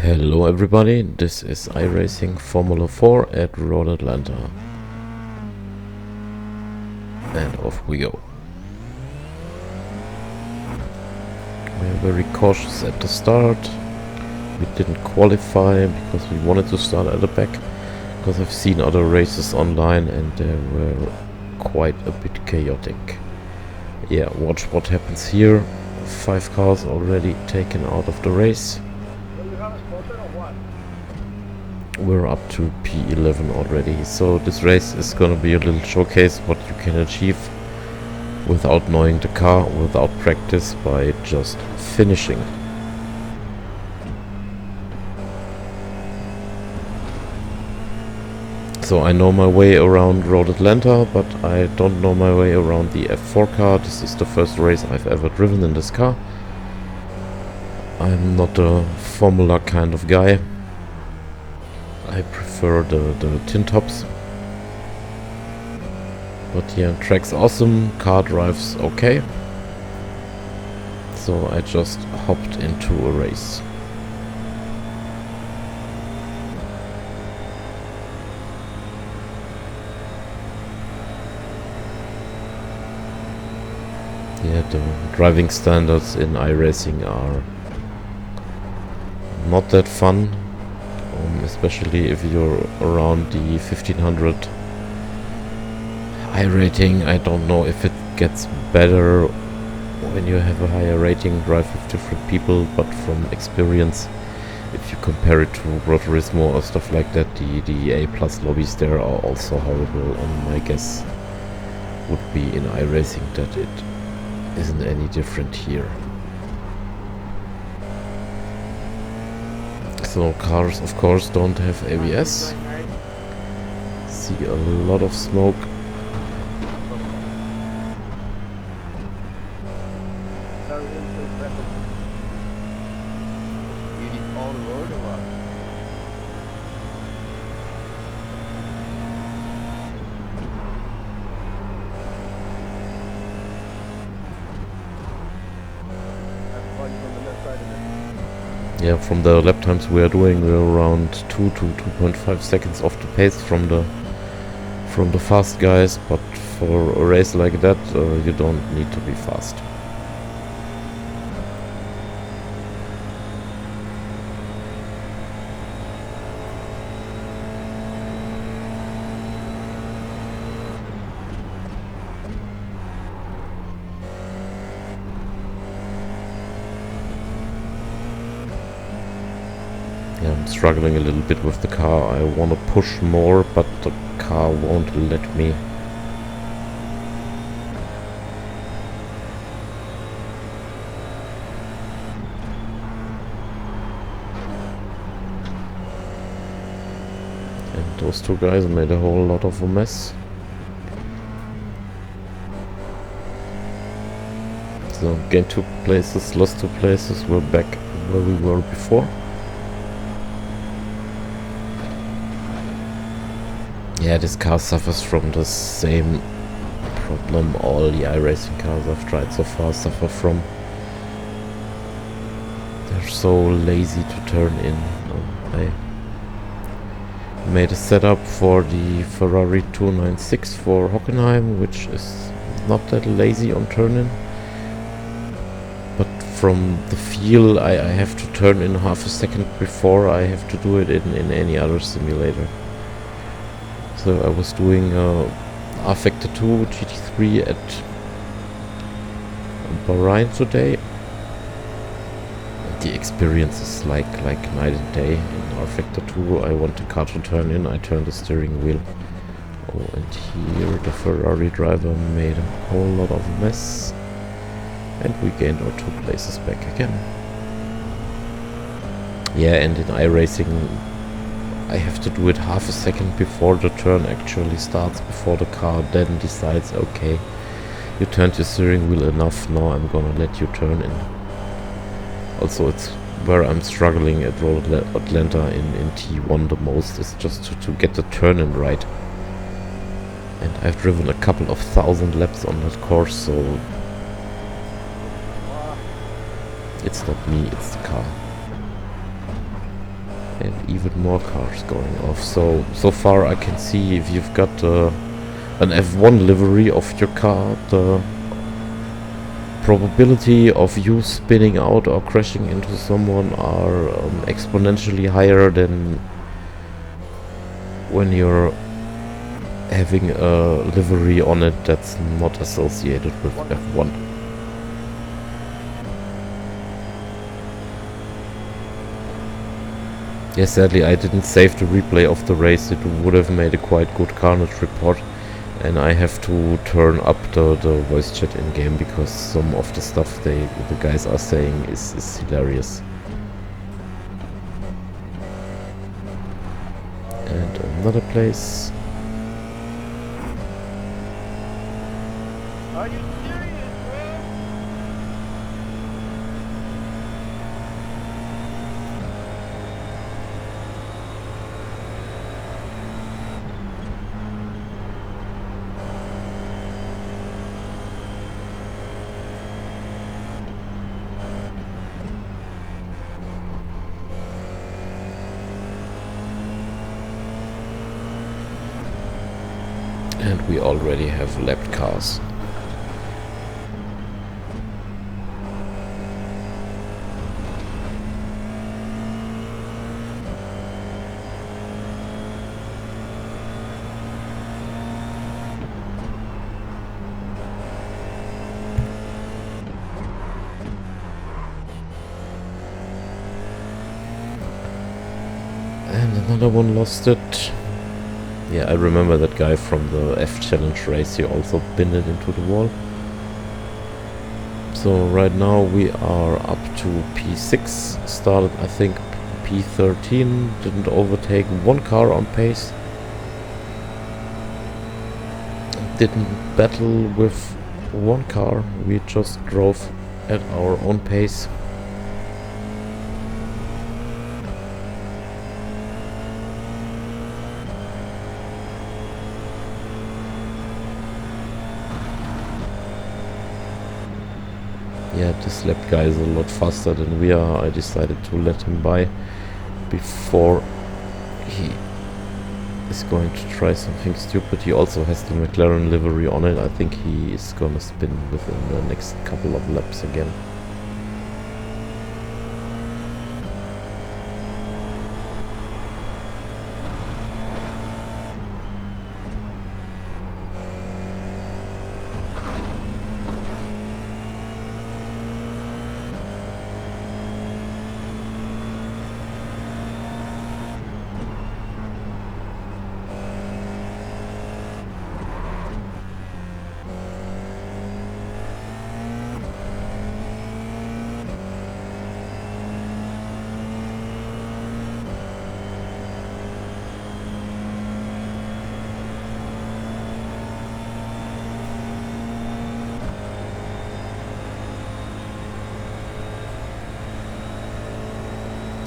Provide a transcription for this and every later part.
Hello everybody, this is iRacing Formula 4 at Road Atlanta. And off we go. We're very cautious at the start. We didn't qualify because we wanted to start at the back, because I've seen other races online and they were quite a bit chaotic. Yeah, watch what happens here. 5 cars already taken out of the race. We're up to P11 already, so this race is gonna be a little showcase what you can achieve without knowing the car, without practice, by just finishing. So I know my way around Road Atlanta, but I don't know my way around the F4 car. This is the first race I've ever driven in this car. I'm not a Formula kind of guy. I prefer the tin tops. But yeah, track's awesome, car drives okay. So I just hopped into a race. Yeah, the driving standards in iRacing are not that fun. Especially if you're around the 1500 high rating. I don't know if it gets better when you have a higher rating, drive with different people, but from experience, if you compare it to Gran Turismo or stuff like that, the A+ lobbies there are also horrible, and my guess would be in iRacing that it isn't any different here. So cars, of course, don't have ABS. See a lot of smoke. Yeah, from the lap times we are doing, we're around 2 to 2.5 seconds off the pace from the fast guys, but for a race like that, you don't need to be fast. Yeah, I'm struggling a little bit with the car. I want to push more, but the car won't let me. And those two guys made a whole lot of a mess. So gained 2 places, lost 2 places, we're back where we were before. Yeah, this car suffers from the same problem all the iRacing cars I've tried so far suffer from. They're so lazy to turn in. I made a setup for the Ferrari 296 for Hockenheim, which is not that lazy on turn-in. But from the feel, I have to turn in half a second before I have to do it in any other simulator. So I was doing R-Factor 2 GT3 at Bahrain today. The experience is like night and day. In R-Factor 2 I want the car to turn in, I turn the steering wheel. Oh, and here the Ferrari driver made a whole lot of mess. And we gained our 2 places back again. Yeah, and in iRacing I have to do it half a second before the turn actually starts, before the car then decides, okay, you turned your steering wheel enough, now I'm gonna let you turn in. Also, it's where I'm struggling at Road Atlanta in T1 the most, is just to get the turn in right. And I've driven a couple of 1,000 laps on that course, so it's not me, it's the car. And even more cars going off. So far I can see if you've got an F1 livery of your car, the probability of you spinning out or crashing into someone are exponentially higher than when you're having a livery on it that's not associated with F1. Yes, sadly I didn't save the replay of the race. It would have made a quite good carnage report, and I have to turn up the voice chat in game because some of the stuff the guys are saying is hilarious. And another place. Are you serious, bro? And we already have lapped cars. And another one lost it. Yeah, I remember that guy from the F Challenge race. He also pinned it into the wall. So right now we are up to P6. Started, I think, P13. Didn't overtake one car on pace. Didn't battle with one car. We just drove at our own pace. Yeah, this lap guy is a lot faster than we are. I decided to let him by before he is going to try something stupid. He also has the McLaren livery on it. I think he is gonna spin within the next couple of laps again.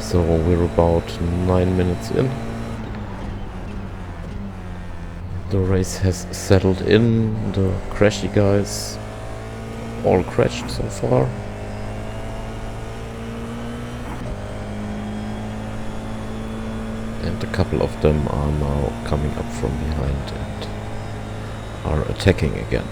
So we're about 9 minutes in. The race has settled in. The crashy guys all crashed so far. And a couple of them are now coming up from behind and are attacking again.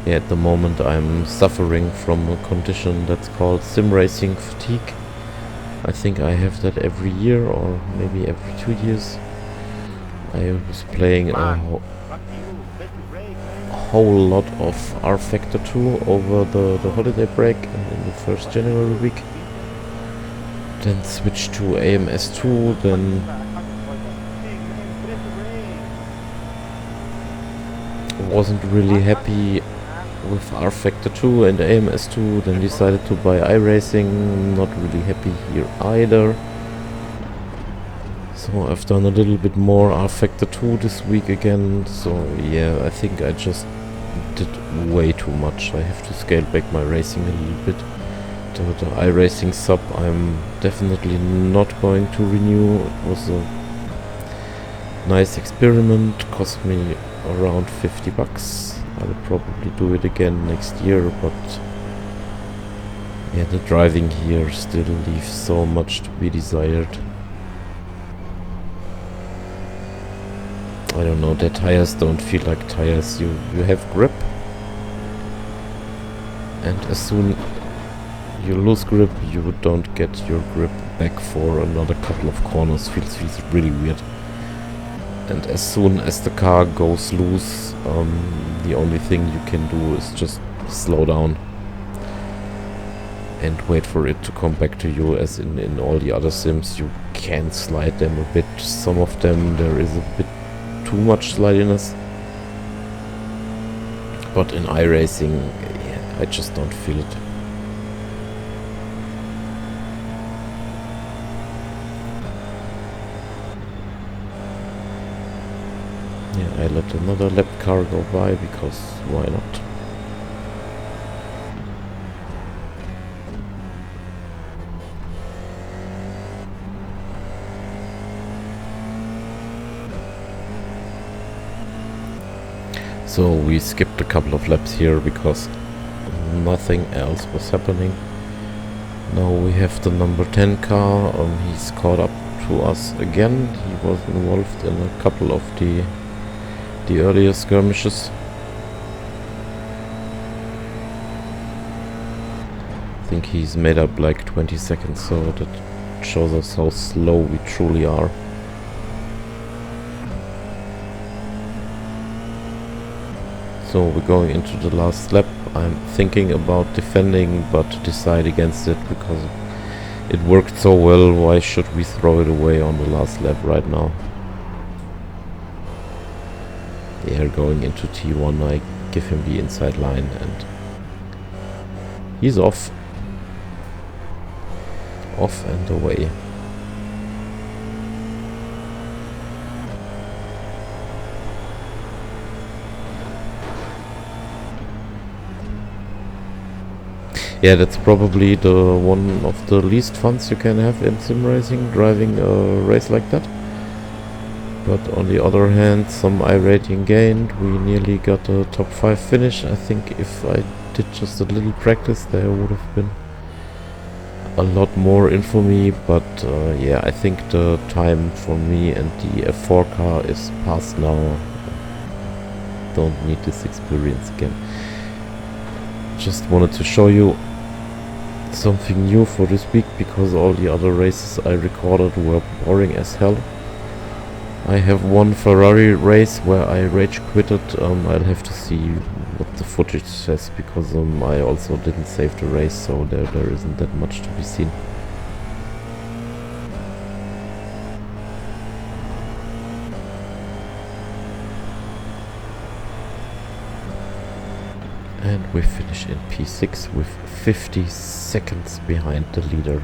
Yeah, at the moment I'm suffering from a condition that's called sim racing fatigue. I think I have that every year or maybe every 2 years. I was playing a whole lot of R Factor 2 over the holiday break and in the first January week. Then switched to AMS2, then wasn't really happy with R Factor 2 and AMS2, then decided to buy iracing. Not really happy here either. So I've done a little bit more R-Factor 2 this week again, so yeah, I think I just did way too much. I have to scale back my racing a little bit. The iracing sub I'm definitely not going to renew. It was a nice experiment, cost me around 50 bucks. I'll probably do it again next year, but yeah, the driving here still leaves so much to be desired. I don't know, the tires don't feel like tires. You have grip, and as soon you lose grip, you don't get your grip back for another couple of corners. Feels really weird. And as soon as the car goes loose, the only thing you can do is just slow down and wait for it to come back to you. As in all the other sims, you can slide them a bit. Some of them there is a bit too much slidiness, but in iRacing, yeah, I just don't feel it. Yeah, I let another lap car go by because why not? So we skipped a couple of laps here because nothing else was happening. Now we have the number 10 car. He's caught up to us again. He was involved in a couple of the earlier skirmishes. I think he's made up like 20 seconds, so that shows us how slow we truly are. So we're going into the last lap. I'm thinking about defending, but decide against it because it worked so well. Why should we throw it away on the last lap right now? Yeah, going into T1, I give him the inside line and he's off. Off and away. Yeah, that's probably the one of the least funs you can have in sim racing, driving a race like that. But on the other hand, some iRating gained. We nearly got a top 5 finish. I think if I did just a little practice, there would have been a lot more in for me. But yeah, I think the time for me and the F4 car is past now. Don't need this experience again. Just wanted to show you something new for this week, because all the other races I recorded were boring as hell. I have one Ferrari race where I rage quitted. I'll have to see what the footage says, because I also didn't save the race, so there isn't that much to be seen. And we finish in P6 with 50 seconds behind the leader.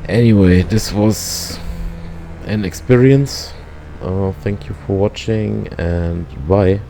Anyway, this was an experience. Thank you for watching and bye.